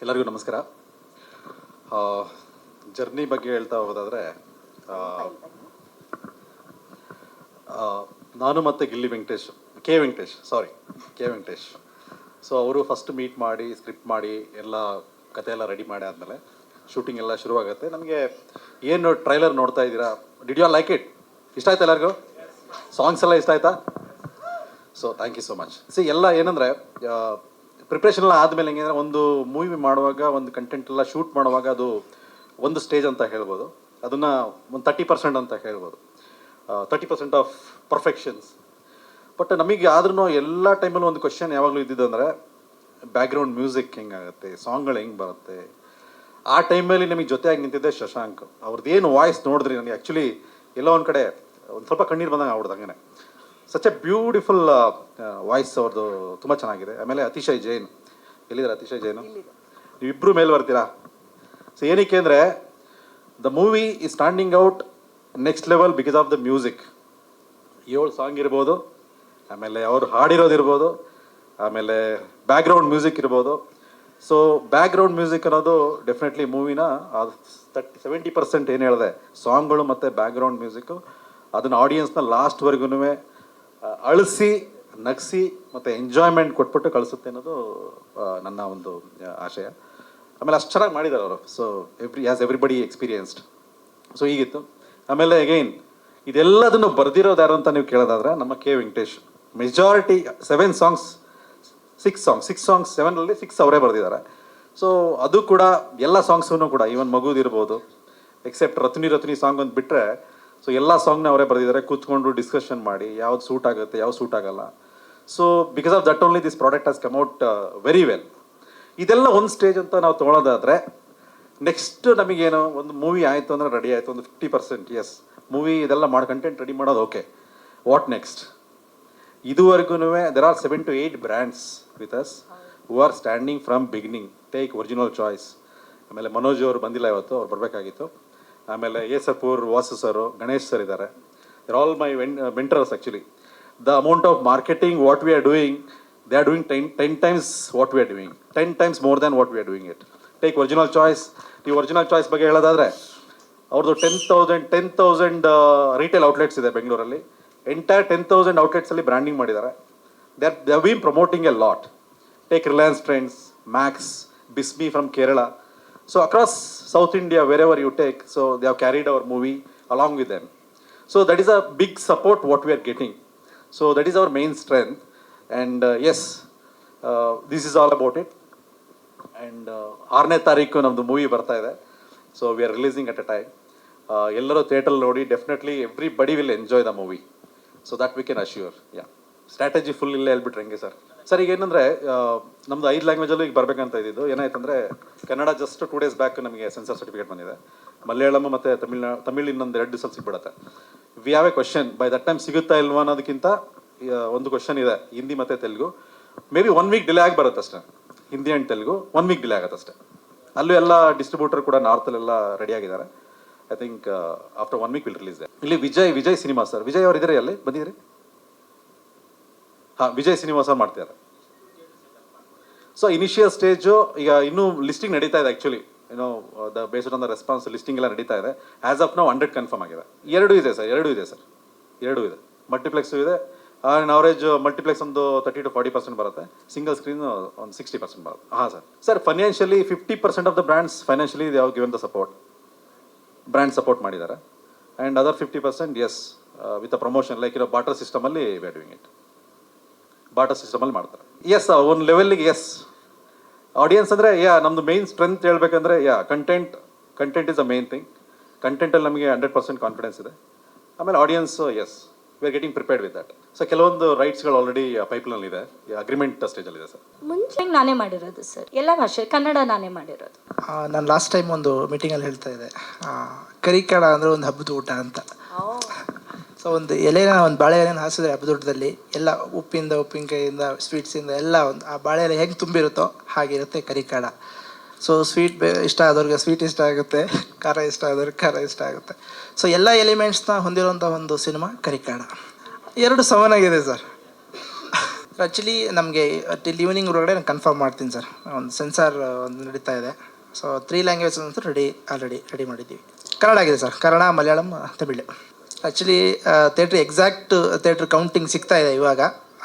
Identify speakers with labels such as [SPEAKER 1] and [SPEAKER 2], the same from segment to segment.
[SPEAKER 1] ಎಲ್ಲರಿಗೂ ನಮಸ್ಕಾರ. ಜರ್ನಿ ಬಗ್ಗೆ ಹೇಳ್ತಾ ಹೋಗೋದಾದರೆ, ನಾನು ಮತ್ತು ಗಿಲ್ಲಿ ವೆಂಕಟೇಶ್, ಕೆ ವೆಂಕಟೇಶ್. ಸೊ ಅವರು ಫಸ್ಟ್ ಮೀಟ್ ಮಾಡಿ ಸ್ಕ್ರಿಪ್ಟ್ ಮಾಡಿ ಎಲ್ಲ ಕತೆ ಎಲ್ಲ ರೆಡಿ ಮಾಡಿ ಆದಮೇಲೆ ಶೂಟಿಂಗ್ ಎಲ್ಲ ಶುರುವಾಗುತ್ತೆ. ನಮಗೆ ಏನು ಟ್ರೈಲರ್ ನೋಡ್ತಾ ಇದ್ದೀರಾ, ಡಿಡ್ ಯು ಲೈಕ್ ಇಟ್? ಇಷ್ಟ ಆಯ್ತಾ ಎಲ್ಲರಿಗೂ? ಸಾಂಗ್ಸ್ ಎಲ್ಲ ಇಷ್ಟ ಆಯ್ತಾ? So thank you so much. ಎಲ್ಲ ಏನಂದರೆ ಪ್ರಿಪ್ರೇಷನ್ ಎಲ್ಲ ಆದಮೇಲೆ ಹೆಂಗಂದರೆ, ಒಂದು ಮೂವಿ ಮಾಡುವಾಗ ಒಂದು ಕಂಟೆಂಟ್ ಎಲ್ಲ ಶೂಟ್ ಮಾಡುವಾಗ ಅದು ಒಂದು ಸ್ಟೇಜ್ ಅಂತ ಹೇಳ್ಬೋದು, ಅದನ್ನು ಒಂದು 30% ಅಂತ ಹೇಳ್ಬೋದು, 30% ಆಫ್ ಪರ್ಫೆಕ್ಷನ್ಸ್. ಬಟ್ ನಮಗೆ ಆದ್ರೂ ಎಲ್ಲ ಟೈಮಲ್ಲೂ ಒಂದು ಕ್ವಶನ್ ಯಾವಾಗಲೂ ಇದ್ದಿದ್ದು ಅಂದರೆ, ಬ್ಯಾಕ್ಗ್ರೌಂಡ್ ಮ್ಯೂಸಿಕ್ ಹೆಂಗಾಗುತ್ತೆ, ಸಾಂಗ್ಗಳು ಹೆಂಗೆ ಬರುತ್ತೆ. ಆ ಟೈಮಲ್ಲಿ ನಮಗೆ ಜೊತೆಯಾಗಿ ನಿಂತಿದ್ದೆ ಶಶಾಂಕ್. ಅವ್ರದ್ದೇನು ವಾಯ್ಸ್ ನೋಡಿದ್ರಿ, ನನಗೆ ಆ್ಯಕ್ಚುಲಿ ಎಲ್ಲೋ ಒಂದು ಕಡೆ ಒಂದು ಸ್ವಲ್ಪ ಕಣ್ಣೀರು ಬಂದಂಗೆ ಆಗ್ಬಿಡ್ದು. ಹಂಗೆ ಸಚ್ ಎ ಬ್ಯೂಟಿಫುಲ್ ವಾಯ್ಸ್ ಅವ್ರದ್ದು, ತುಂಬ ಚೆನ್ನಾಗಿದೆ. ಆಮೇಲೆ ಅತಿಶಯ್ ಜೈನ್, ಎಲ್ಲಿದ್ದಾರೆ ಅತಿಶಯ್ ಜೈನು? ನೀವಿಬ್ಬರು ಮೇಲೆ ಬರ್ತೀರಾ. ಸೊ ಏನಕ್ಕೆ ಅಂದರೆ, the movie is standing out next level because of the music. 7 song ಇರ್ಬೋದು, ಆಮೇಲೆ ಅವ್ರು ಹಾಡಿರೋದಿರ್ಬೋದು, ಆಮೇಲೆ ಬ್ಯಾಕ್ಗ್ರೌಂಡ್ ಮ್ಯೂಸಿಕ್ ಇರ್ಬೋದು. ಸೊ ಬ್ಯಾಕ್ಗ್ರೌಂಡ್ ಮ್ಯೂಸಿಕ್ ಅನ್ನೋದು ಡೆಫಿನೆಟ್ಲಿ ಮೂವಿನ 70% ಏನು ಹೇಳಿದೆ, ಸಾಂಗ್ಗಳು ಮತ್ತು ಬ್ಯಾಕ್ಗ್ರೌಂಡ್ ಮ್ಯೂಸಿಕ್ಕು, ಅದನ್ನು ಆಡಿಯನ್ಸ್ನ ಲಾಸ್ಟ್ವರೆಗೂ ಅಳಿಸಿ ನಗಿಸಿ ಮತ್ತು ಎಂಜಾಯ್ಮೆಂಟ್ ಕೊಟ್ಬಿಟ್ಟು ಕಳಿಸುತ್ತೆ ಅನ್ನೋದು ನನ್ನ ಒಂದು ಆಶಯ. ಆಮೇಲೆ ಅಷ್ಟು ಚೆನ್ನಾಗಿ ಮಾಡಿದ್ದಾರೆ ಅವರು. So everybody experienced. ಸೊ ಹೀಗಿತ್ತು. ಆಮೇಲೆ ಅಗೈನ್ ಇದೆಲ್ಲದನ್ನು ಬರೆದಿರೋದು ಯಾರು ಅಂತ ನೀವು ಕೇಳೋದಾದ್ರೆ, ನಮ್ಮ K Venkatesh. Majority 7 songs, 6 songs 7ರಲ್ಲಿ 6 ಅವರೇ ಬರೆದಿದ್ದಾರೆ. ಸೊ ಅದು ಕೂಡ ಎಲ್ಲ ಸಾಂಗ್ಸೂ ಕೂಡ, ಈವನ್ ಮಗುದಿರ್ಬೋದು, ಎಕ್ಸೆಪ್ಟ್ ರತ್ನಿ ಸಾಂಗ್ ಒಂದು ಬಿಟ್ಟರೆ, ಸೊ ಎಲ್ಲ ಸಾಂಗ್ನ ಅವರೇ ಬರೆದಿದ್ದಾರೆ. ಕೂತ್ಕೊಂಡು ಡಿಸ್ಕಷನ್ ಮಾಡಿ ಯಾವ್ದು ಸೂಟ್ ಆಗುತ್ತೆ, ಯಾವ್ದು ಸೂಟ್ ಆಗಲ್ಲ. So because of that only this product has come out very well. ಇದೆಲ್ಲ ಒಂದು ಸ್ಟೇಜ್ ಅಂತ ನಾವು ತೊಗೊಳೋದಾದರೆ, ನೆಕ್ಸ್ಟ್ ನಮಗೇನು, ಒಂದು ಮೂವಿ ಆಯಿತು ಅಂದರೆ ರೆಡಿ ಆಯಿತು, ಒಂದು 50%. ಎಸ್, ಮೂವಿ ಇದೆಲ್ಲ ಮಾಡಿ ಕಂಟೆಂಟ್ ರೆಡಿ ಮಾಡೋದು ಓಕೆ. What next? ಇದುವರೆಗೂ there are 7 to 8 brands with us who are standing from beginning. Take original choice. ಆಮೇಲೆ ಮನೋಜ್ ಅವರು ಬಂದಿಲ್ಲ ಇವತ್ತು, ಅವ್ರು ಬರಬೇಕಾಗಿತ್ತು. ಆಮೇಲೆ ಸಪೂರ್, ವಾಸು ಸರು, ಗಣೇಶ್ ಸರ್ ಇದ್ದಾರೆ. They're all my mentors actually. The amount of marketing what we are doing, they are doing 10 times what we are doing, 10 times more than what we are doing it. Take original choice. ನೀವು original choice ಬಗ್ಗೆ ಹೇಳೋದಾದರೆ, ಅವ್ರದ್ದು 10,000 retail outlets ಇದೆ ಬೆಂಗಳೂರಲ್ಲಿ. Entire 10,000 ಔಟ್ಲೆಟ್ಸಲ್ಲಿ branding ಮಾಡಿದ್ದಾರೆ. They have been promoting a lot. Take Reliance Trends, Max, Bismi from Kerala. So across South India, wherever you take, so they have carried our movie along with them. So that is a big support what we are getting. So that is our main strength. And yes, this is all about it. And 6ನೇ ತಾರೀಕು ನಮ್ಮದು movie ಬರ್ತಾ ಇದೆ. So we are releasing at a time. ಎಲ್ಲರೂ theatre ನೋಡಿ, definitely everybody will enjoy the movie. So that we can assure. Yeah, strategy full ಇಲ್ಲೇ ಹೇಳ್ಬಿಟ್ರೆ ಹೆಂಗೆ sir? Sir ಈಗ ಏನಂದರೆ, ನಮ್ಮದು 5 ಲ್ಯಾಂಗ್ವೇಜಲ್ಲೂ ಈಗ ಬರಬೇಕಂತ ಇದ್ದಿದ್ದು. ಏನಾಯ್ತಂದರೆ, ಕನ್ನಡ ಜಸ್ಟ್ 2 days ಬ್ಯಾಕ್ ನಮಗೆ ಸೆನ್ಸರ್ ಸರ್ಟಿಫಿಕೇಟ್ ಬಂದಿದೆ. ಮಲಯಾಳಂ ಮತ್ತು ತಮಿಳ್ ಇನ್ನೊಂದು 2 ದಿವಸ ಸಿಗ್ಬಿಡುತ್ತೆ. We have a question, by that time ಸಿಗುತ್ತಾ ಇಲ್ವಾ ಅನ್ನೋದಕ್ಕಿಂತ ಒಂದು ಕ್ವಶನ್ ಇದೆ, ಹಿಂದಿ ಮತ್ತು Telugu. Maybe 1 week delay ಆಗಿ ಬರುತ್ತೆ ಅಷ್ಟೇ. Hindi and Telugu 1 week delay ಆಗುತ್ತೆ ಅಷ್ಟೇ. ಅಲ್ಲೂ ಎಲ್ಲ ಡಿಸ್ಟ್ರಿಬ್ಯೂಟರ್ ಕೂಡ ನಾರ್ತಲ್ಲೆಲ್ಲ ರೆಡಿ ಆಗಿದ್ದಾರೆ. I think after 1 week will release. ಇಲ್ಲಿ ವಿಜಯ್ ಸಿನಿಮಾ ಸರ್, ವಿಜಯ್ ಅವರು ಇದ್ದಾರೆ, ಅಲ್ಲಿ ಬಂದಿದ್ದೀರಿ? ಹಾಂ, ವಿಜಯ್ ಸಿನಿಮಾಸ್ ಮಾಡ್ತಿದ್ದಾರೆ. ಸೊ ಇನಿಷಿಯಲ್ ಸ್ಟೇಜು ಈಗ ಇನ್ನೂ ಲಿಸ್ಟಿಂಗ್ ನಡೀತಾ ಇದೆ. ಆ್ಯಕ್ಚುಲಿ ಏನೋ based on the response listing ಎಲ್ಲ ನಡೀತಾ ಇದೆ. ಆ್ಯಸ್ ಆಫ್ ನಾವು 100 ಕನ್ಫರ್ಮ್ ಆಗಿದೆ. 2 ಇದೆ ಸರ್, 2 ಇದೆ. ಮಲ್ಟಿಪ್ಲೆಕ್ಸು ಇದೆ. ಆನ್ ಅವರೇಜ್ ಮಲ್ಟಿಪ್ಲೆಕ್ಸ್ ಒಂದು 30 to 40% ಬರುತ್ತೆ. ಸಿಂಗಲ್ ಸ್ಕ್ರೀನ್ ಒಂದು 60% ಬರುತ್ತೆ. ಹಾಂ sir. Financially 50% of the brands financially they have given the support. Brand support ಮಾಡಿದ್ದಾರೆ. And other 50% yes with a promotion like ಇರೋ ಬಾಟರ್ ಸಿಸ್ಟಮಲ್ಲಿ we are doing it. Barter ಸಿಸ್ಟಮಲ್ಲಿ ಮಾಡ್ತಾರೆ. ಎಸ್, ಒಂದು ಲೆವೆಲ್ಲಿಗೆ ಎಸ್. ಆಡಿಯನ್ಸ್ ಅಂದರೆ ನಮ್ಮದು ಮೇನ್ ಸ್ಟ್ರೆಂತ್ ಹೇಳ್ಬೇಕಂದ್ರೆ content is a main thing. ಕಂಟೆಂಟಲ್ಲಿ ನಮಗೆ 100% ಕಾನ್ಫಿಡೆನ್ಸ್ ಇದೆ. ಆಮೇಲೆ audience yes, we are getting prepared with that. So ಕೆಲವೊಂದು ರೈಟ್ಸ್ಗಳು ಆಲ್ರೆಡಿ ಪೈಪ್ಲೈನ್ ಇದೆ, ಅಗ್ರಿಮೆಂಟ್ ಸ್ಟೇಜಲ್ಲಿದೆ ಸರ್.
[SPEAKER 2] ಮುಂಚೆ ನಾನೇ ಮಾಡಿರೋದು ಸರ್, ಎಲ್ಲ ಭಾಷೆ, ಕನ್ನಡ ನಾನೇ ಮಾಡಿರೋದು.
[SPEAKER 3] ನಾನು ಲಾಸ್ಟ್ ಟೈಮ್ ಒಂದು ಮೀಟಿಂಗಲ್ಲಿ ಹೇಳ್ತಾ ಇದ್ದೆ, ಕರಿಕಡ ಅಂದರೆ ಒಂದು ಹಬ್ಬದ ಊಟ ಅಂತ. ಸೊ ಒಂದು ಎಲೆನ, ಒಂದು ಬಾಳೆ ಎಲೆನ ಹಾಸಿದ್ರೆ ಹಬ್ಬದ ಊಟದಲ್ಲಿ ಎಲ್ಲ ಉಪ್ಪಿನಕಾಯಿಯಿಂದ ಸ್ವೀಟ್ಸಿಂದ ಎಲ್ಲ ಒಂದು ಆ ಬಾಳೆ ಎಲೆ ಹೆಂಗೆ ತುಂಬಿರುತ್ತೋ ಹಾಗಿರುತ್ತೆ ಕರಿಕಾಡ. ಸೊ ಸ್ವೀಟ್ ಇಷ್ಟ ಆದವ್ರಿಗೆ ಸ್ವೀಟ್ ಇಷ್ಟ ಆಗುತ್ತೆ, ಖಾರ ಇಷ್ಟ ಆದವ್ರಿಗೆ ಖಾರ ಇಷ್ಟ ಆಗುತ್ತೆ. ಸೊ ಎಲ್ಲ ಎಲಿಮೆಂಟ್ಸ್ನ ಹೊಂದಿರುವಂಥ ಒಂದು ಸಿನಿಮಾ ಕರಿಕಾಡ. 2 ಸಮನಾಗಿದೆ ಸರ್. ಆ್ಯಕ್ಚುಲಿ ನಮಗೆ ಟಿಲ್ ಈವ್ನಿಂಗ್ ಒಳಗಡೆ ನಾನು ಕನ್ಫರ್ಮ್ ಮಾಡ್ತೀನಿ ಸರ್. ಒಂದು ಸೆನ್ಸಾರ್ ಒಂದು ನಡೀತಾ ಇದೆ. ಸೊ 3 ಲ್ಯಾಂಗ್ವೇಜಸ್ ಅಂತೂ ರೆಡಿ ಮಾಡಿದ್ದೀವಿ. ಕನ್ನಡ ಆಗಿದೆ sir, Kannada, Malayalam, Tamil. Actually theatre counting ಸಿಗ್ತಾ ಇದೆ ಇವಾಗ.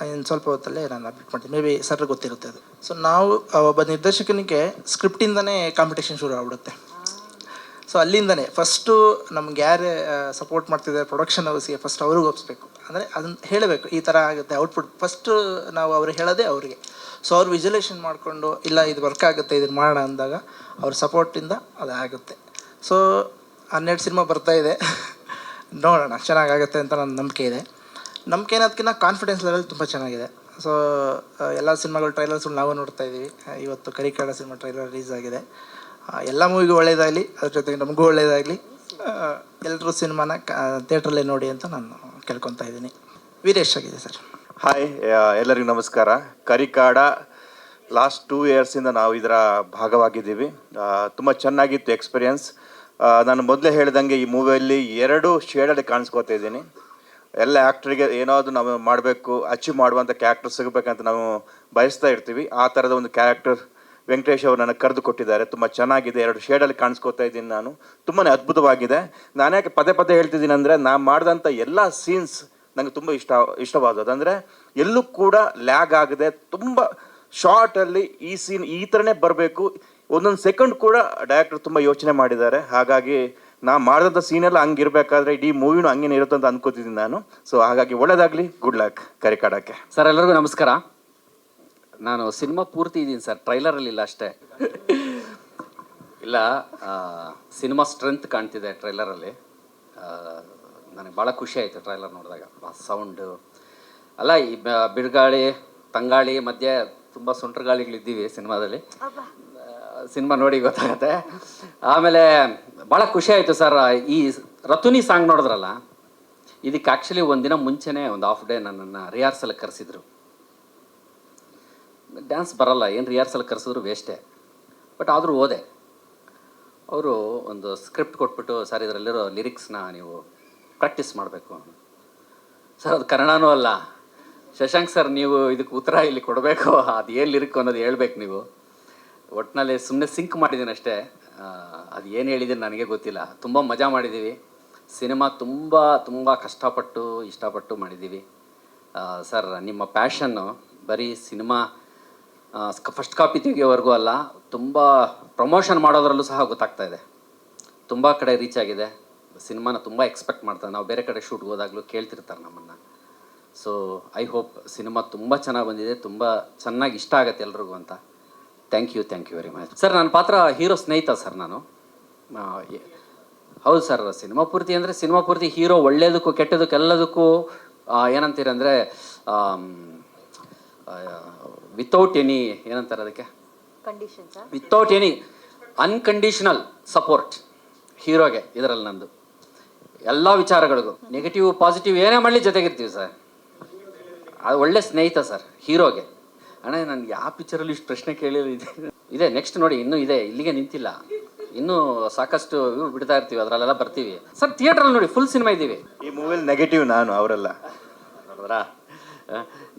[SPEAKER 3] ಇನ್ನು ಸ್ವಲ್ಪ ಹೊತ್ತಲ್ಲೇ ನಾನು ಅಪ್ಡೇಟ್ ಮಾಡ್ತೀನಿ. ಮೇ ಬಿ ಸರ್ ಗೊತ್ತಿರುತ್ತೆ ಅದು. ಸೊ ನಾವು ಒಬ್ಬ ನಿರ್ದೇಶಕನಿಗೆ ಸ್ಕ್ರಿಪ್ಟಿಂದನೇ ಕಾಂಪಿಟೇಷನ್ ಶುರು ಆಗ್ಬಿಡುತ್ತೆ. ಸೊ ಅಲ್ಲಿಂದನೇ ಫಸ್ಟು ನಮ್ಗೆ ಯಾರೇ ಸಪೋರ್ಟ್ ಮಾಡ್ತಿದ್ದಾರೆ ಪ್ರೊಡಕ್ಷನ್ ಹೌಸ್ಗೆ ಫಸ್ಟ್ ಅವ್ರಿಗೆ ಒಪ್ಪಿಸ್ಬೇಕು. ಅಂದರೆ ಅದನ್ನು ಹೇಳಬೇಕು, ಈ ಥರ ಆಗುತ್ತೆ ಔಟ್ಪುಟ್. ಫಸ್ಟು ನಾವು ಅವ್ರಿಗೆ ಹೇಳೋದೇ ಅವರಿಗೆ. ಸೊ ಅವ್ರು ವಿಜುಲೇಷನ್ ಮಾಡಿಕೊಂಡು ಇಲ್ಲ ಇದು ವರ್ಕ್ ಆಗುತ್ತೆ ಇದನ್ನು ಮಾಡೋಣ ಅಂದಾಗ ಅವ್ರ ಸಪೋರ್ಟಿಂದ ಅದು ಆಗುತ್ತೆ. ಸೊ 12 ಸಿನಿಮಾ ಬರ್ತಾಯಿದೆ, ನೋಡೋಣ ಚೆನ್ನಾಗಾಗುತ್ತೆ ಅಂತ ನನ್ನ ನಂಬಿಕೆ ಇದೆ. ನಂಬಿಕೆ ಅನ್ನೋದಕ್ಕಿಂತ ಕಾನ್ಫಿಡೆನ್ಸ್ ಲೆವೆಲ್ ತುಂಬ ಚೆನ್ನಾಗಿದೆ. ಸೊ ಎಲ್ಲ ಸಿನಿಮಾಗಳು ಟ್ರೈಲರ್ಸ್ಗಳು ನಾವು ನೋಡ್ತಾ ಇದ್ದೀವಿ. ಇವತ್ತು ಕರಿಕಾಡ ಸಿನಿಮಾ ಟ್ರೈಲರ್ ರಿಲೀಸ್ ಆಗಿದೆ. ಎಲ್ಲ ಮೂವಿಗೂ ಒಳ್ಳೆಯದಾಗಲಿ, ಅದ್ರ ಜೊತೆಗೆ ನಮಗೂ ಒಳ್ಳೆಯದಾಗಲಿ. ಎಲ್ಲರೂ ಸಿನಿಮಾನ ಥಿಯೇಟ್ರಲ್ಲೇ ನೋಡಿ ಅಂತ ನಾನು ಕೇಳ್ಕೊತಾ ಇದ್ದೀನಿ. ವೀರೇಶ್ ಆಗಿದೆ ಸರ್.
[SPEAKER 4] ಹಾಯ್, ಎಲ್ಲರಿಗೂ ನಮಸ್ಕಾರ. ಕರಿಕಾಡ ಲಾಸ್ಟ್ 2 ಇಯರ್ಸಿಂದ ನಾವು ಇದರ ಭಾಗವಾಗಿದ್ದೀವಿ. ತುಂಬ ಚೆನ್ನಾಗಿತ್ತು ಎಕ್ಸ್ಪೀರಿಯನ್ಸ್. ನಾನು ಮೊದಲೇ ಹೇಳ್ದಂಗೆ ಈ ಮೂವಿಯಲ್ಲಿ 2 ಶೇಡಲ್ಲಿ ಕಾಣಿಸ್ಕೋತಾ ಇದ್ದೀನಿ. ಎಲ್ಲ ಆ್ಯಕ್ಟ್ರಿಗೆ ಏನಾದರೂ ನಾವು ಮಾಡಬೇಕು, ಅಚೀವ್ ಮಾಡುವಂಥ ಕ್ಯಾರೆಕ್ಟರ್ ಸಿಗಬೇಕಂತ ನಾವು ಬಯಸ್ತಾ ಇರ್ತೀವಿ. ಆ ಥರದ ಒಂದು ಕ್ಯಾರೆಕ್ಟರ್ ವೆಂಕಟೇಶ್ ಅವರು ನನಗೆ ಕರೆದು ಕೊಟ್ಟಿದ್ದಾರೆ. ತುಂಬ ಚೆನ್ನಾಗಿದೆ. 2 ಶೇಡಲ್ಲಿ ಕಾಣಿಸ್ಕೋತಾ ಇದ್ದೀನಿ ನಾನು. ತುಂಬಾ ಅದ್ಭುತವಾಗಿದೆ. ನಾನ್ಯಾಕೆ ಪದೇ ಹೇಳ್ತಿದ್ದೀನಿ ಅಂದರೆ, ನಾನು ಮಾಡಿದಂಥ ಎಲ್ಲ ಸೀನ್ಸ್ ನನಗೆ ತುಂಬ ಇಷ್ಟವಾದದ್ದು. ಅಂದರೆ ಎಲ್ಲೂ ಕೂಡ ಲ್ಯಾಗ್ ಆಗದೆ ತುಂಬ ಶಾರ್ಟಲ್ಲಿ ಈ ಸೀನ್ ಈ ಥರನೇ ಬರಬೇಕು, ಒಂದೊಂದು ಸೆಕೆಂಡ್ ಕೂಡ ಡೈರೆಕ್ಟರ್ ತುಂಬ ಯೋಚನೆ ಮಾಡಿದ್ದಾರೆ. ಹಾಗಾಗಿ ನಾ ಮಾಡಿದಂಥ ಸೀನೆಲ್ಲ ಹಂಗಿರ್ಬೇಕಾದ್ರೆ ಇಡೀ ಮೂವಿನೂ ಹಂಗೇನೆ ಇರುತ್ತೆ ಅಂತ ಅನ್ಕೋತಿದ್ದೀನಿ ನಾನು. ಸೊ ಹಾಗಾಗಿ ಒಳ್ಳೇದಾಗಲಿ, ಗುಡ್ ಲಕ್ ಕರಿಕಾಡಕ್ಕೆ.
[SPEAKER 5] ಸರ್ ಎಲ್ಲರಿಗೂ ನಮಸ್ಕಾರ. ನಾನು ಸಿನಿಮಾ ಪೂರ್ತಿ ಇದ್ದೀನಿ ಸರ್, ಟ್ರೈಲರಲ್ಲಿ ಇಲ್ಲ ಅಷ್ಟೇ. ಇಲ್ಲ, ಸಿನಿಮಾ ಸ್ಟ್ರೆಂತ್ ಕಾಣ್ತಿದೆ ಟ್ರೈಲರಲ್ಲಿ. ನನಗೆ ಭಾಳ ಖುಷಿ ಆಯಿತು ಟ್ರೈಲರ್ ನೋಡಿದಾಗ. ಸೌಂಡು ಅಲ್ಲ, ಈ ಬಿರುಗಾಳಿ ತಂಗಾಳಿ ಮಧ್ಯೆ ತುಂಬ ಸುಂಟ್ರಗಾಳಿಗಳಿದ್ದೀವಿ ಸಿನಿಮಾದಲ್ಲಿ. ಸಿನಿಮಾ ನೋಡಿ ಗೊತ್ತಾಗತ್ತೆ. ಆಮೇಲೆ ಭಾಳ ಖುಷಿ ಆಯಿತು ಸರ್. ಈ ರತುನಿ ಸಾಂಗ್ ನೋಡಿದ್ರಲ್ಲ, ಇದಕ್ಕೆ ಆ್ಯಕ್ಚುಲಿ ಒಂದಿನ ಮುಂಚೆನೇ ಒಂದು ಹಾಫ್ ಡೇ ನನ್ನನ್ನು ರಿಹರ್ಸಲ್ಗೆ ಕರೆಸಿದ್ರು. ಡ್ಯಾನ್ಸ್ ಬರಲ್ಲ, ಏನು ರಿಹರ್ಸಲ್ ಕರೆಸಿದ್ರು ವೇಸ್ಟೇ. ಬಟ್ ಆದರೂ ಓದೆ. ಅವರು ಒಂದು ಸ್ಕ್ರಿಪ್ಟ್ ಕೊಟ್ಬಿಟ್ಟು, ಸರ್ ಇದರಲ್ಲಿರೋ ಲಿರಿಕ್ಸ್ನ ನೀವು ಪ್ರಾಕ್ಟೀಸ್ ಮಾಡಬೇಕು. ಸರ್ ಅದು ಕನ್ನಡನೂ ಅಲ್ಲ, ಶಶಾಂಕ್ ಸರ್ ನೀವು ಇದಕ್ಕೆ ಉತ್ತರ ಇಲ್ಲಿ ಕೊಡಬೇಕು, ಅದು ಏನು ಲಿರಿಕ್ ಅನ್ನೋದು ಹೇಳ್ಬೇಕು ನೀವು. ಒಟ್ಟಿನಲ್ಲಿ ಸುಮ್ಮನೆ ಸಿಂಕ್ ಮಾಡಿದ್ದೀನಿ ಅಷ್ಟೇ. ಅದು ಏನು ಹೇಳಿದ್ದೀನಿ ನನಗೆ ಗೊತ್ತಿಲ್ಲ. ತುಂಬ ಮಜಾ ಮಾಡಿದ್ದೀವಿ. ಸಿನಿಮಾ ತುಂಬ ಕಷ್ಟಪಟ್ಟು ಇಷ್ಟಪಟ್ಟು ಮಾಡಿದ್ದೀವಿ. ಸರ್ ನಿಮ್ಮ ಪ್ಯಾಷನ್ನು ಬರೀ ಸಿನಿಮಾ ಫಸ್ಟ್ ಕಾಪಿ ತೆಗಿಯೋವರೆಗೂ ಅಲ್ಲ, ತುಂಬ ಪ್ರಮೋಷನ್ ಮಾಡೋದ್ರಲ್ಲೂ ಸಹ ಗೊತ್ತಾಗ್ತಾ ಇದೆ. ತುಂಬ ಕಡೆ ರೀಚ್ ಆಗಿದೆ. ಸಿನಿಮಾನ ತುಂಬ ಎಕ್ಸ್ಪೆಕ್ಟ್ ಮಾಡ್ತಾರೆ. ನಾವು ಬೇರೆ ಕಡೆ ಶೂಟ್ಗೆ ಹೋದಾಗಲೂ ಕೇಳ್ತಿರ್ತಾರೆ ನಮ್ಮನ್ನು. ಸೊ ಐ ಹೋಪ್ ಸಿನಿಮಾ ತುಂಬ ಚೆನ್ನಾಗಿ ಬಂದಿದೆ, ತುಂಬ ಚೆನ್ನಾಗಿ ಇಷ್ಟ ಆಗುತ್ತೆ ಎಲ್ರಿಗೂ ಅಂತ. Thank you very much sir. ನನ್ನ ಪಾತ್ರ ಹೀರೋ ಸ್ನೇಹಿತ ಸರ್ ನಾನು. ಹೌದು ಸರ್, ಸಿನಿಮಾ ಪೂರ್ತಿ ಅಂದರೆ ಸಿನಿಮಾ ಪೂರ್ತಿ ಹೀರೋ ಒಳ್ಳೇದಕ್ಕೂ ಕೆಟ್ಟದಕ್ಕೂ ಎಲ್ಲದಕ್ಕೂ ಏನಂತೀರಂದರೆ ವಿತೌಟ್ ಎನಿ ಏನಂತಾರೆ ಅದಕ್ಕೆ, ವಿತೌಟ್ ಎನಿ ಅನ್ಕಂಡೀಷನಲ್ ಸಪೋರ್ಟ್ ಹೀರೋಗೆ. ಇದರಲ್ಲಿ ನಂದು ಎಲ್ಲ ವಿಚಾರಗಳಿಗೂ ನೆಗೆಟಿವ್ ಪಾಸಿಟಿವ್ ಏನೇ ಮಾಡಲಿ ಜೊತೆಗಿರ್ತೀವಿ ಸರ್. ಅದು ಒಳ್ಳೆ ಸ್ನೇಹಿತ ಸರ್ ಹೀರೋಗೆ. ಅಣ್ಣ ನನಗೆ ಯಾವ ಪಿಕ್ಚರಲ್ಲಿ ಇಷ್ಟು ಪ್ರಶ್ನೆ ಕೇಳಿಲ್ಲ. ಇದೆ ನೆಕ್ಸ್ಟ್ ನೋಡಿ, ಇನ್ನೂ ಇದೆ, ಇಲ್ಲಿಗೆ ನಿಂತಿಲ್ಲ. ಇನ್ನೂ ಸಾಕಷ್ಟು ಬಿಡ್ತಾ ಇರ್ತೀವಿ, ಅದರಲ್ಲೆಲ್ಲ ಬರ್ತೀವಿ ಸರ್. ಥಿಯೇಟ್ರಲ್ಲಿ ನೋಡಿ ಫುಲ್ ಸಿನಿಮಾ ಇದ್ದೀವಿ.
[SPEAKER 4] ಈ ಮೂವಿಲಿ ನೆಗೆಟಿವ್ ನಾನು, ಅವರೆಲ್ಲ
[SPEAKER 5] ನೋಡಿದ್ರಾ?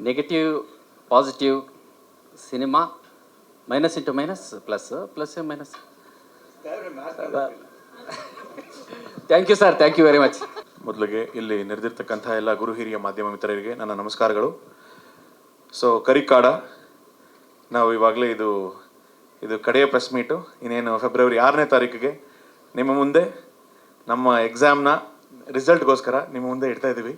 [SPEAKER 5] Negative positive cinema, minus into minus plus, plus minus. Thank you sir, thank you very much.
[SPEAKER 6] ಮೊದಲಿಗೆ ಇಲ್ಲಿ ನೆರೆದಿರ್ತಕ್ಕಂಥ ಎಲ್ಲ ಗುರು ಹಿರಿಯ ಮಾಧ್ಯಮ ಮಿತ್ರರಿಗೆ ನನ್ನ ನಮಸ್ಕಾರಗಳು. ಸೊ ಕರಿಕಾಡ, ನಾವು ಇವಾಗಲೇ ಇದು ಕಡೆಯ ಪ್ರೆಸ್ ಮೀಟು. ಇನ್ನೇನು ಫೆಬ್ರವರಿ 6ನೇ ತಾರೀಕಿಗೆ ನಿಮ್ಮ ಮುಂದೆ ನಮ್ಮ ಎಕ್ಸಾಮ್ನ ರಿಸಲ್ಟ್ಗೋಸ್ಕರ ನಿಮ್ಮ ಮುಂದೆ ಇಡ್ತಾ ಇದ್ದೀವಿ.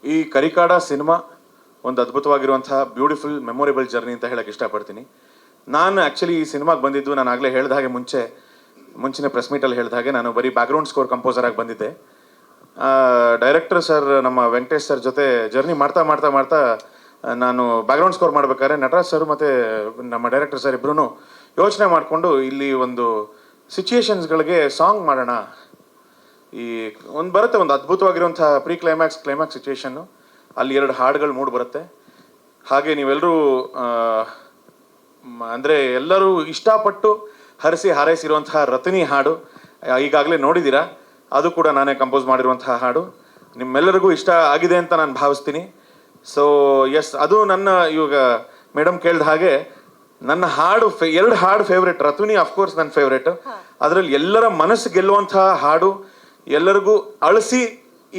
[SPEAKER 6] ಈ ಕರಿಕಾಡ ಸಿನಿಮಾ ಒಂದು ಅದ್ಭುತವಾಗಿರುವಂತಹ ಬ್ಯೂಟಿಫುಲ್ ಮೆಮೊರೇಬಲ್ ಜರ್ನಿ ಅಂತ ಹೇಳಕ್ಕೆ ಇಷ್ಟಪಡ್ತೀನಿ. ನಾನು ಆ್ಯಕ್ಚುಲಿ ಈ ಸಿನಿಮಾಗೆ ಬಂದಿದ್ದು, ನಾನು ಆಗಲೇ ಹೇಳಿದ ಹಾಗೆ ಮುಂಚಿನ ಪ್ರೆಸ್ ಮೀಟಲ್ಲಿ ಹೇಳಿದ ಹಾಗೆ, ನಾನು ಬರೀ ಬ್ಯಾಕ್ಗ್ರೌಂಡ್ ಸ್ಕೋರ್ ಕಂಪೋಸರ್ ಆಗಿ ಬಂದಿದ್ದೆ. ಡೈರೆಕ್ಟರ್ ಸರ್, ನಮ್ಮ ವೆಂಕಟೇಶ್ ಸರ್ ಜೊತೆ ಜರ್ನಿ ಮಾಡ್ತಾ ನಾನು ಬ್ಯಾಕ್ಗ್ರೌಂಡ್ ಸ್ಕೋರ್ ಮಾಡಬೇಕಾದ್ರೆ ನಟರಾಜ್ ಸರ್ ಮತ್ತು ನಮ್ಮ ಡೈರೆಕ್ಟರ್ ಸರ್ ಇಬ್ಬರೂ ಯೋಚನೆ ಮಾಡಿಕೊಂಡು ಇಲ್ಲಿ ಒಂದು ಸಿಚುಯೇಷನ್ಸ್ಗಳಿಗೆ ಸಾಂಗ್ ಮಾಡೋಣ. ಈ ಬರುತ್ತೆ ಒಂದು ಅದ್ಭುತವಾಗಿರುವಂಥ ಪ್ರೀ ಕ್ಲೈಮ್ಯಾಕ್ಸ್ ಸಿಚುಯೇಷನ್ನು, ಅಲ್ಲಿ 2 ಹಾಡುಗಳು ಮೂಡಿ ಬರುತ್ತೆ. ಹಾಗೆ ನೀವೆಲ್ಲರೂ ಅಂದರೆ ಎಲ್ಲರೂ ಇಷ್ಟಪಟ್ಟು ಹರಿಸಿ ಹಾರೈಸಿರುವಂತಹ ರತನಿ ಹಾಡು ಈಗಾಗಲೇ ನೋಡಿದ್ದೀರಾ. ಅದು ಕೂಡ ನಾನೇ ಕಂಪೋಸ್ ಮಾಡಿರುವಂತಹ ಹಾಡು. ನಿಮ್ಮೆಲ್ಲರಿಗೂ ಇಷ್ಟ ಆಗಿದೆ ಅಂತ ನಾನು ಭಾವಿಸ್ತೀನಿ. ಸೊ ಎಸ್, ಅದು ನನ್ನ ಇವಾಗ ಮೇಡಮ್ ಕೇಳಿದ ಹಾಗೆ ನನ್ನ ಹಾಡು ಎರಡು ಹಾಡು ಫೇವ್ರೇಟ್. ರತುನಿ ಅಫ್ಕೋರ್ಸ್ ನನ್ನ ಫೇವ್ರೇಟ್. ಅದರಲ್ಲಿ ಎಲ್ಲರ ಮನಸ್ಸು ಗೆಲ್ಲುವಂತಹ ಹಾಡು, ಎಲ್ಲರಿಗೂ ಅಳಿಸಿ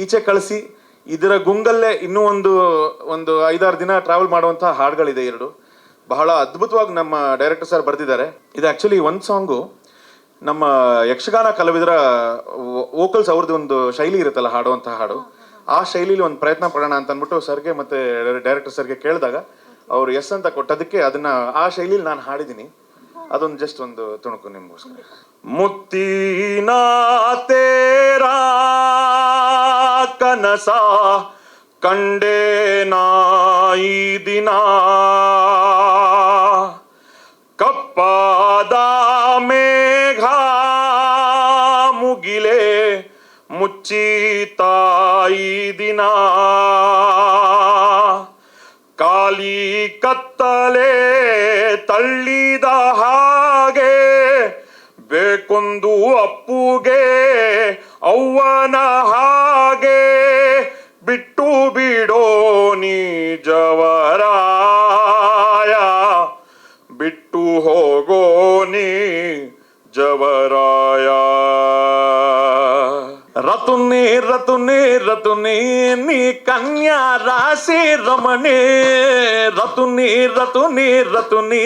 [SPEAKER 6] ಈಚೆ ಕಳಿಸಿ ಇದರ ಗುಂಗಲ್ಲೇ ಇನ್ನೂ ಒಂದು 5-6 ದಿನ ಟ್ರಾವೆಲ್ ಮಾಡುವಂತಹ ಹಾಡುಗಳಿದೆ ಎರಡು. ಬಹಳ ಅದ್ಭುತವಾಗಿ ನಮ್ಮ ಡೈರೆಕ್ಟರ್ ಸರ್ ಬರೆದಿದ್ದಾರೆ. ಇದು ಆ್ಯಕ್ಚುಲಿ ಒಂದು ಸಾಂಗು ನಮ್ಮ ಯಕ್ಷಗಾನ ಕಲಾವಿದರ ವೋಕಲ್ಸ್ ಅವ್ರದ್ದು ಒಂದು ಶೈಲಿ ಇರುತ್ತಲ್ಲ ಹಾಡುವಂತಹ ಹಾಡು, ಆ ಶೈಲಿಲಿ ಒಂದು ಪ್ರಯತ್ನ ಪಡೋಣ ಅಂತ ಅಂದ್ಬಿಟ್ಟು ಸರ್ಗೆ ಮತ್ತೆ ಡೈರೆಕ್ಟರ್ ಸರ್ಗೆ ಕೇಳಿದಾಗ ಅವ್ರು ಎಸ್ ಅಂತ ಕೊಟ್ಟದಕ್ಕೆ ಅದನ್ನ ಆ ಶೈಲಿಲಿ ನಾನು ಹಾಡಿದ್ದೀನಿ. ಅದೊಂದು ಜಸ್ಟ್ ಒಂದು ತುಣುಕು ನಿಮ್ಗೋಸ್ಕರ. ಮುತ್ತಿನ ತೇರಾ ಕನಸ ಕಂಡೇ ನಾಯಿ ದಿನ, ಕಪ್ಪಾದ ಮೇಘ ಮುಗಿಲೆ ಮುಚ್ಚಿತಾಯಿ ದಿನ, ಕಾಲಿ ಕತ್ತಲೆ ತಳ್ಳಿದ ಹಾಗೆ ಬೇಕೊಂದು ಅಪ್ಪುಗೆ ಅವ್ವನ ಹಾಗೆ ಬಿಟ್ಟು ಬಿಡೋ ನೀ ಜವರಾಯ, ಬಿಟ್ಟು ಹೋಗೋ ನೀ ಜವರಾಯ. ರತುನಿ ರತುನಿ ರತುನಿ ನೀ ಕನ್ಯಾ ರಾಶಿ ರಮಣಿ, ರತುನಿ ರತುನಿ ರತುನಿ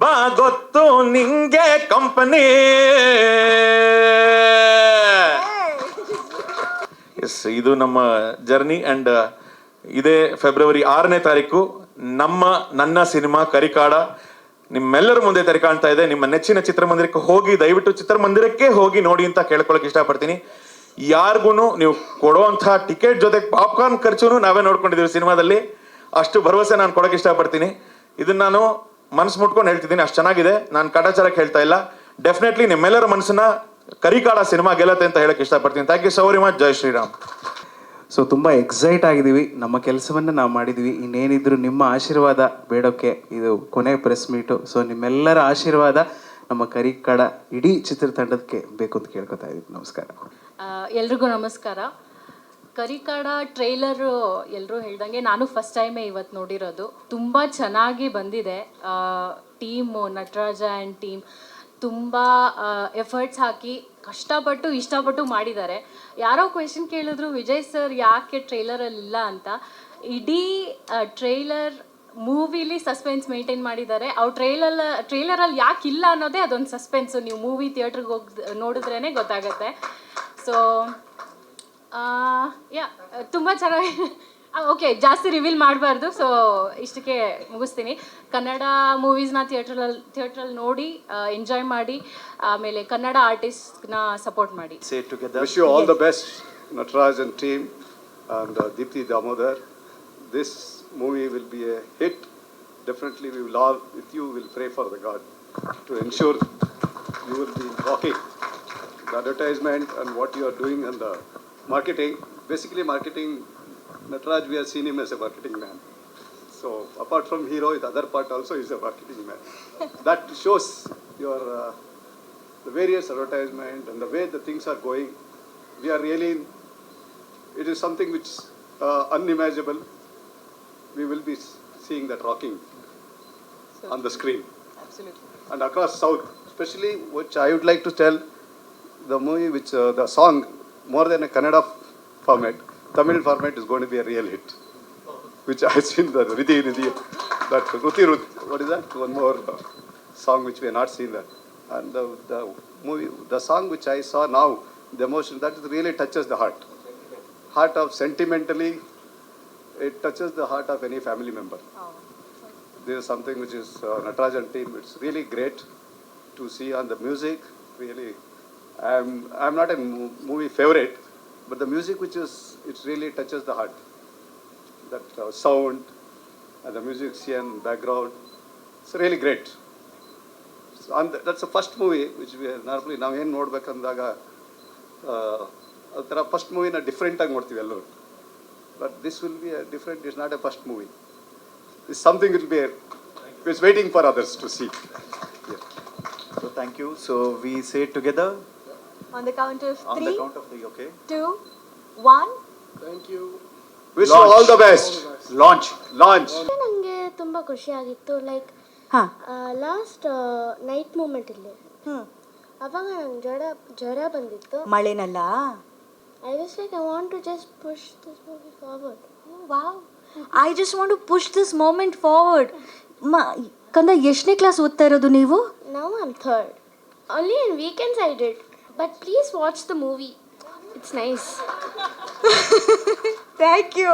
[SPEAKER 6] ಬಾ ಗೊತ್ತು ನಿಂಗೆ ಕಂಪನಿ. ಎಸ್, ಇದು ನಮ್ಮ ಜರ್ನಿ. ಅಂಡ್ ಇದೇ ಫೆಬ್ರವರಿ 6ನೇ ತಾರೀಕು ನನ್ನ ಸಿನಿಮಾ ಕರಿಕಾಡ ನಿಮ್ಮೆಲ್ಲರ ಮುಂದೆ ತೆರೆ ಕಾಣ್ತಾ ಇದೆ. ನಿಮ್ಮ ನೆಚ್ಚಿನ ಚಿತ್ರಮಂದಿರಕ್ಕೆ ಹೋಗಿ, ದಯವಿಟ್ಟು ಚಿತ್ರಮಂದಿರಕ್ಕೆ ಹೋಗಿ ನೋಡಿ ಅಂತ ಕೇಳ್ಕೊಳಕ್ ಇಷ್ಟಪಡ್ತೀನಿ. ಯಾರಿಗೂ ನೀವು ಕೊಡುವಂತಹ ಟಿಕೆಟ್ ಜೊತೆಗೆ ಪಾಪ್ಕಾರ್ನ್ ಖರ್ಚು ನಾವೇ ನೋಡ್ಕೊಂಡಿದ್ದೀವಿ ಸಿನಿಮಾದಲ್ಲಿ. ಅಷ್ಟು ಭರವಸೆ ನಾನು ಕೊಡೋಕೆ ಇಷ್ಟಪಡ್ತೀನಿ. ಇದನ್ನ ನಾನು ಮನಸ್ಸು ಮುಟ್ಕೊಂಡು ಹೇಳ್ತಿದ್ದೀನಿ, ಅಷ್ಟು ಚೆನ್ನಾಗಿದೆ. ನಾನು ಕಾಟಾಚಾರಕ್ಕೆ ಹೇಳ್ತಾ ಇಲ್ಲ. ಡೆಫಿನೆಟ್ಲಿ ನಿಮ್ಮೆಲ್ಲರ ಮನಸ್ಸನ್ನ ಕರಿಕಾಡ ಸಿನಿಮಾ ಗೆಲ್ಲತ್ತೆ ಅಂತ ಹೇಳಕ್ ಇಷ್ಟಪಡ್ತೀನಿ. Thank you so very much. ಜೈ ಶ್ರೀರಾಮ್.
[SPEAKER 7] ಸೊ ತುಂಬ ಎಕ್ಸೈಟ್ ಆಗಿದ್ದೀವಿ. ನಮ್ಮ ಕೆಲಸವನ್ನು ನಾವು ಮಾಡಿದ್ದೀವಿ. ಇನ್ನೇನಿದ್ರು ನಿಮ್ಮ ಆಶೀರ್ವಾದ ಬೇಡೋಕ್ಕೆ ಇದು ಕೊನೆ ಪ್ರೆಸ್ ಮೀಟು. ಸೊ ನಿಮ್ಮೆಲ್ಲರ ಆಶೀರ್ವಾದ ನಮ್ಮ ಕರಿಕಾಡ ಇಡೀ ಚಿತ್ರತಂಡಕ್ಕೆ ಬೇಕು ಅಂತ ಕೇಳ್ಕೊತಾ ಇದ್ದೀವಿ. ನಮಸ್ಕಾರ.
[SPEAKER 2] ಎಲ್ರಿಗೂ ನಮಸ್ಕಾರ. ಕರಿಕಾಡ ಟ್ರೈಲರು ಎಲ್ಲರೂ ಹೇಳ್ದಂಗೆ ನಾನು ಫಸ್ಟ್ ಟೈಮೇ ಇವತ್ತು ನೋಡಿರೋದು. ತುಂಬ ಚೆನ್ನಾಗಿ ಬಂದಿದೆ. ಟೀಮು ನಟರಾಜ ಆ್ಯಂಡ್ ಟೀಮ್ ತುಂಬ ಎಫರ್ಟ್ಸ್ ಹಾಕಿ ಇಷ್ಟಪಟ್ಟು ಮಾಡಿದ್ದಾರೆ. ಯಾರೋ ಕ್ವೆಶನ್ ಕೇಳಿದ್ರು, ವಿಜಯ್ ಸರ್ ಯಾಕೆ ಟ್ರೈಲರಲ್ಲಿ ಇಲ್ಲ ಅಂತ. ಇಡೀ ಟ್ರೈಲರ್ ಮೂವಿಲಿ ಸಸ್ಪೆನ್ಸ್ ಮೇಂಟೈನ್ ಮಾಡಿದ್ದಾರೆ. ಅವ್ರು ಟ್ರೈಲರಲ್ಲಿ ಯಾಕೆ ಇಲ್ಲ ಅನ್ನೋದೇ ಅದೊಂದು ಸಸ್ಪೆನ್ಸು. ನೀವು ಮೂವಿ ಥಿಯೇಟ್ರಿಗೆ ಹೋಗಿ ನೋಡಿದ್ರೇ ಗೊತ್ತಾಗುತ್ತೆ. ಸೊ ತುಂಬ ಚೆನ್ನಾಗಿ ಓಕೆ, ಜಾಸ್ತಿ ರಿವೀಲ್ ಮಾಡಬಾರ್ದು. ಸೊ ಇಷ್ಟಕ್ಕೆ ಮುಗಿಸ್ತೀನಿ. ಕನ್ನಡ ಮೂವೀಸ್ನ ಥಿಯೇಟ್ರಲ್ಲಿ ನೋಡಿ ಎಂಜಾಯ್ ಮಾಡಿ, ಆಮೇಲೆ ಕನ್ನಡ ಆರ್ಟಿಸ್ಟ್ನ ಸಪೋರ್ಟ್ ಮಾಡಿ.
[SPEAKER 8] Wish you all the best, Nataraj and team, and Deepthi Damodar. This movie will be a hit. Definitely we will all, with you, will pray for the God to ensure you will be rocking the advertisement and what you are doing and the marketing. Basically marketing, Nataraj, we have seen him as a marketing man. So apart from hero, the other part also is a marketing man. That shows your the various advertisement and the way the things are going. We are really, it is something which unimaginable. We will be seeing that rocking on the screen.
[SPEAKER 2] Absolutely.
[SPEAKER 8] And across South, especially, which I would like to tell, the movie which the song, more than a Kannada format, Tamil format is going to be a real hit. Which I have seen, the Ridhi, that Ruthi, what is that? One more song which we have not seen that. And the movie, the song which I saw now, the emotion, that really touches the heart. Heart of sentimentally, it touches the heart of any family member. This is something which is Nataraj and team, it's really great to see. On the music, really, I'm not a movie favorite, but the music which is, it really touches the heart. That sound and the musician background, it's really great. So, and that's the first movie which we normally ನಾವು ಏನು ನೋಡ್ಬೇಕಂದಾಗ ಆ ಥರ first ಮೂವಿನ ಡಿಫ್ರೆಂಟಾಗಿ ನೋಡ್ತೀವಿ ಎಲ್ಲರೂ. But this will be a different, it's not a first movie. It's something will be it's waiting for others to see.
[SPEAKER 4] So thank you. So we say it together
[SPEAKER 9] On the count of
[SPEAKER 4] on
[SPEAKER 9] three,
[SPEAKER 4] the count of 3, okay?
[SPEAKER 9] 2, 1.
[SPEAKER 8] Wish you all the best. Launch.
[SPEAKER 9] ನನಗೆ ತುಂಬ ಖುಷಿಯಾಗಿತ್ತು like
[SPEAKER 10] ಹಾಂ
[SPEAKER 9] last night ಮೂಮೆಂಟಲ್ಲಿ ಅವಾಗ ನಂಗೆ ಜ್ವರ ಬಂದಿತ್ತು.
[SPEAKER 10] ಮಳೆನಲ್ಲ.
[SPEAKER 9] I was like I want to just push this movie forward.
[SPEAKER 10] Wow, I just want to push this moment forward. ಕಂದ ಎಷ್ಟನೇ ಕ್ಲಾಸ್ ಓದ್ತಾ ಇರೋದು ನೀವು?
[SPEAKER 9] Now I'm third. Only in weekends I did. But please watch the movie. It's nice.
[SPEAKER 10] Thank you.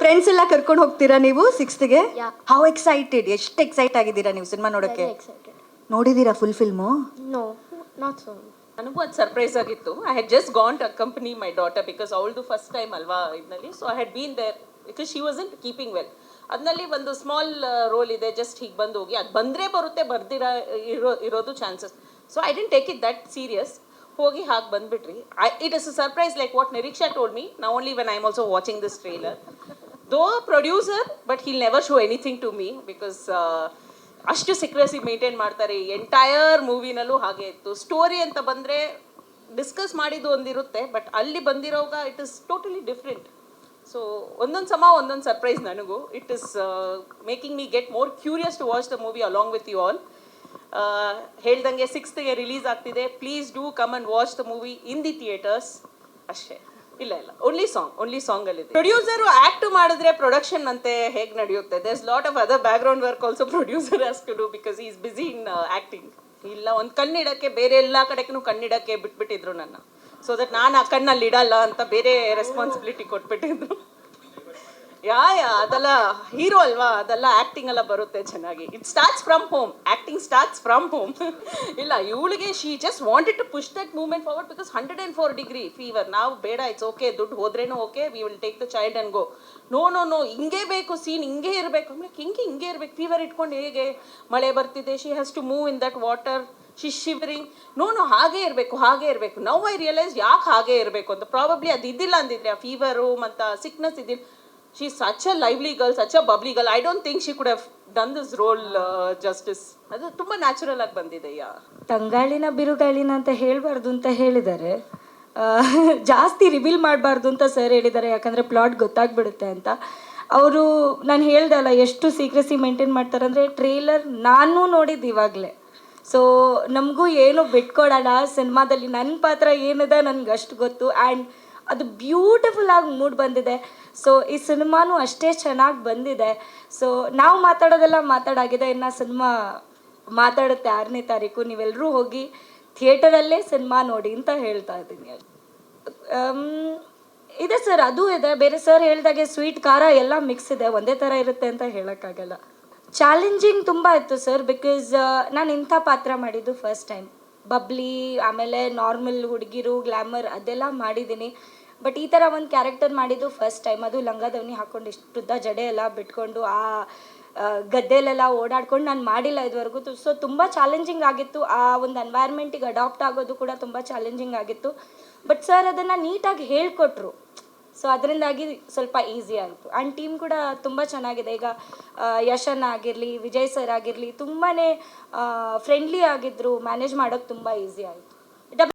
[SPEAKER 10] Friends ಎಲ್ಲ ಕರ್ಕೊಂಡು ಹೋಗ್ತೀರಾ ನೀವು 6th-ಗೆ?
[SPEAKER 9] Yeah.
[SPEAKER 10] ಹೌ ಎಕ್ಸೈಟೆಡ್, ಎಷ್ಟು ಎಕ್ಸೈಟ್ ಆಗಿದ್ದೀರಾ ನೀವು ಸಿನಿಮಾ ನೋಡೋಕ್ಕೆ?
[SPEAKER 9] Very excited.
[SPEAKER 10] ನೋಡಿದ್ದೀರಾ full film?
[SPEAKER 9] No, not so.
[SPEAKER 11] ನನಗೂ ಅದು ಸರ್ಪ್ರೈಸ್ ಆಗಿತ್ತು. I had just gone to accompany my daughter because ಅವಳದು ಫಸ್ಟ್ ಟೈಮ್ ಅಲ್ವಾ ಇದರಲ್ಲಿ. So I had been there because she wasn't keeping well. ಅದರಲ್ಲಿ ಒಂದು ಸ್ಮಾಲ್ ರೋಲ್ ಇದೆ, ಜಸ್ಟ್ ಹೀಗೆ ಬಂದು ಹೋಗಿ ಅದು ಬಂದರೆ ಬರುತ್ತೆ, ಇರೋದು chances. So I don't take it that serious. ಹೋಗಿ ಹಾಗೆ ಬಂದುಬಿಟ್ರಿ. It is a surprise like what Nireeksha told me ನಾ only when I am also watching this trailer. Though producer but he'll never show anything to me because ಅಷ್ಟು secrecy maintain ಮಾಡ್ತಾರೆ. Entire ಮೂವಿನಲ್ಲೂ ಹಾಗೆ ಇತ್ತು. Story ಅಂತ ಬಂದರೆ ಡಿಸ್ಕಸ್ ಮಾಡಿದ್ದು ಒಂದಿರುತ್ತೆ, ಬಟ್ ಅಲ್ಲಿ ಬಂದಿರೋವಾಗ it is totally different. So ಒಂದೊಂದು ಸರ್ಪ್ರೈಸ್ ನನಗೂ. It is making me get more curious to watch the movie along with you all. ಹೇಳ್ದಂಗೆ 6th-ಗೆ ರಿಲೀಸ್ ಆಗ್ತಿದೆ. Please do come and watch the movie in the theatres. ಅಷ್ಟೇ. ಇಲ್ಲ only ಸಾಂಗಲ್ಲಿದೆ. Producer act ಮಾಡಿದ್ರೆ production ಅಂತೆ ಹೇಗೆ ನಡೆಯುತ್ತೆ? There is lot of other background work also producer has to do because is busy in acting. ಇಲ್ಲ ಒಂದು ಕಣ್ಣಿಡಕ್ಕೆ ಬೇರೆ ಎಲ್ಲ ಕಡೆಗೂ ಕಣ್ಣಿಡಕ್ಕೆ ಬಿಟ್ಬಿಟ್ಟಿದ್ರು ನನ್ನ. ಸೊ ದಟ್ ನಾನು ಆ ಕಣ್ಣಲ್ಲಿ ಇಡಲ್ಲ ಅಂತ ಬೇರೆ ರೆಸ್ಪಾನ್ಸಿಬಿಲಿಟಿ ಕೊಟ್ಬಿಟ್ಟಿದ್ರು. ಅದೆಲ್ಲ ಹೀರೋ ಅಲ್ವಾ, ಅದೆಲ್ಲ ಆ್ಯಕ್ಟಿಂಗ್ ಎಲ್ಲ ಬರುತ್ತೆ ಚೆನ್ನಾಗಿ. It starts from home, acting starts from home. ಇಲ್ಲ ಇವಳಿಗೆ she just wanted to push that movement forward because 104 degree fever. ನಾವು ಬೇಡ, ಇಟ್ಸ್ ಓಕೆ, ದುಡ್ಡು ಹೋದ್ರೇನು okay, we will take the child and go. No ಹಿಂಗೆ ಬೇಕು ಸೀನ್, ಹಿಂಗೆ ಇರಬೇಕು. ಆಮೇಲೆ ಹಿಂಗೆ ಇರಬೇಕು, ಫೀವರ್ ಇಟ್ಕೊಂಡು ಹೇಗೆ? ಮಳೆ ಬರ್ತಿದೆ, she has to move in that water, she shivering. No ಹಾಗೇ ಇರಬೇಕು. ನೌ ಐ ರಿಯಲೈಸ್ ಯಾಕೆ ಹಾಗೇ ಇರಬೇಕು ಅಂತ. ಪ್ರಾಬಬ್ಲಿ ಅದು ಇದ್ದಿಲ್ಲ ಅಂದಿದ್ರೆ, ಆ ಫೀವರು ಮತ್ತು ಸಿಕ್ನೆಸ್ ಇದ್ದಿಲ್ಲ. She is such a lively girl, such a bubbly girl. I don't think she could have done this roll justice. ಅದು ತುಂಬ ನ್ಯಾಚುರಲ್ ಆಗಿ ಬಂದಿದೆ.
[SPEAKER 10] ತಂಗಾಳಿನ ಬಿರುಗಾಳಿನ ಅಂತ ಹೇಳಬಾರ್ದು ಅಂತ ಹೇಳಿದ್ದಾರೆ. ಜಾಸ್ತಿ ರಿವೀಲ್ ಮಾಡಬಾರ್ದು ಅಂತ ಸರ್ ಹೇಳಿದ್ದಾರೆ, ಯಾಕಂದರೆ ಪ್ಲಾಟ್ ಗೊತ್ತಾಗ್ಬಿಡುತ್ತೆ ಅಂತ. ಅವರು ನಾನು ಹೇಳ್ದೆ ಅಲ್ಲ ಎಷ್ಟು ಸೀಕ್ರೆಸಿ ಮೇಂಟೈನ್ ಮಾಡ್ತಾರೆ ಅಂದರೆ, ಟ್ರೇಲರ್ ನಾನು ನೋಡಿದ್ದು ಇವಾಗಲೇ. ಸೊ ನಮಗೂ ಏನು ಬಿಟ್ಕೊಡೋಣ, ಸಿನಿಮಾದಲ್ಲಿ ನನ್ನ ಪಾತ್ರ ಏನಿದೆ ನನಗೆ ಅಷ್ಟು ಗೊತ್ತು. ಆ್ಯಂಡ್ ಅದು ಬ್ಯೂಟಿಫುಲ್ ಆಗಿ ಮೂಡ್ ಬಂದಿದೆ. ಸೊ ಈ ಸಿನಿಮಾನೂ ಅಷ್ಟೇ ಚೆನ್ನಾಗಿ ಬಂದಿದೆ. ಸೊ ನಾವು ಮಾತಾಡೋದೆಲ್ಲ ಮಾತಾಡಾಗಿದೆ, ಇನ್ನು ಸಿನಿಮಾ ಮಾತಾಡುತ್ತೆ 6ನೇ ತಾರೀಕು. ನೀವೆಲ್ಲರೂ ಹೋಗಿ ಥಿಯೇಟರಲ್ಲೇ ಸಿನಿಮಾ ನೋಡಿ ಅಂತ ಹೇಳ್ತಾ ಇದ್ದೀನಿ. ಇದೆ ಸರ್, ಅದು ಇದೆ. ಬೇರೆ ಸರ್ ಹೇಳಿದಾಗೆ ಸ್ವೀಟ್ ಖಾರ ಎಲ್ಲ ಮಿಕ್ಸ್ ಇದೆ, ಒಂದೇ ಥರ ಇರುತ್ತೆ ಅಂತ ಹೇಳೋಕ್ಕಾಗಲ್ಲ. ಚಾಲೆಂಜಿಂಗ್ ತುಂಬ ಇತ್ತು ಸರ್, ಬಿಕಾಸ್ ನಾನು ಇಂಥ ಪಾತ್ರ ಮಾಡಿದ್ದು ಫಸ್ಟ್ ಟೈಮ್. ಬಬ್ಲಿ, ಆಮೇಲೆ ನಾರ್ಮಲ್ ಹುಡುಗಿರು, ಗ್ಲ್ಯಾಮರ್ ಅದೆಲ್ಲ ಮಾಡಿದ್ದೀನಿ. ಬಟ್ ಈ ಥರ ಒಂದು ಕ್ಯಾರೆಕ್ಟರ್ ಮಾಡಿದ್ದು ಫಸ್ಟ್ ಟೈಮ್. ಅದು ಲಂಗದವನಿ ಹಾಕ್ಕೊಂಡು ಇಷ್ಟುದ್ದ ಜಡೆ ಎಲ್ಲ ಬಿಟ್ಕೊಂಡು ಆ ಗದ್ದೆಲೆಲ್ಲ ಓಡಾಡ್ಕೊಂಡು ನಾನು ಮಾಡಿಲ್ಲ ಇದುವರೆಗೂ. ಸೊ ತುಂಬ ಚಾಲೆಂಜಿಂಗ್ ಆಗಿತ್ತು. ಆ ಒಂದು ಎನ್ವೈರ್ಮೆಂಟಿಗೆ ಅಡಾಪ್ಟ್ ಆಗೋದು ಕೂಡ ತುಂಬ ಚಾಲೆಂಜಿಂಗ್ ಆಗಿತ್ತು. ಬಟ್ ಸರ್ ಅದನ್ನು ನೀಟಾಗಿ ಹೇಳ್ಕೊಟ್ರು. ಸೊ ಅದರಿಂದಾಗಿ ಸ್ವಲ್ಪ ಈಸಿ ಆಯಿತು. ಆ್ಯಂಡ್ ಟೀಮ್ ಕೂಡ ತುಂಬ ಚೆನ್ನಾಗಿದೆ. ಈಗ ಯಶನ್ ಆಗಿರಲಿ, ವಿಜಯ್ ಸರ್ ಆಗಿರಲಿ, ತುಂಬಾ ಫ್ರೆಂಡ್ಲಿ ಆಗಿದ್ದರು. ಮ್ಯಾನೇಜ್ ಮಾಡೋಕ್ಕೆ ತುಂಬ ಈಸಿ ಆಯಿತು.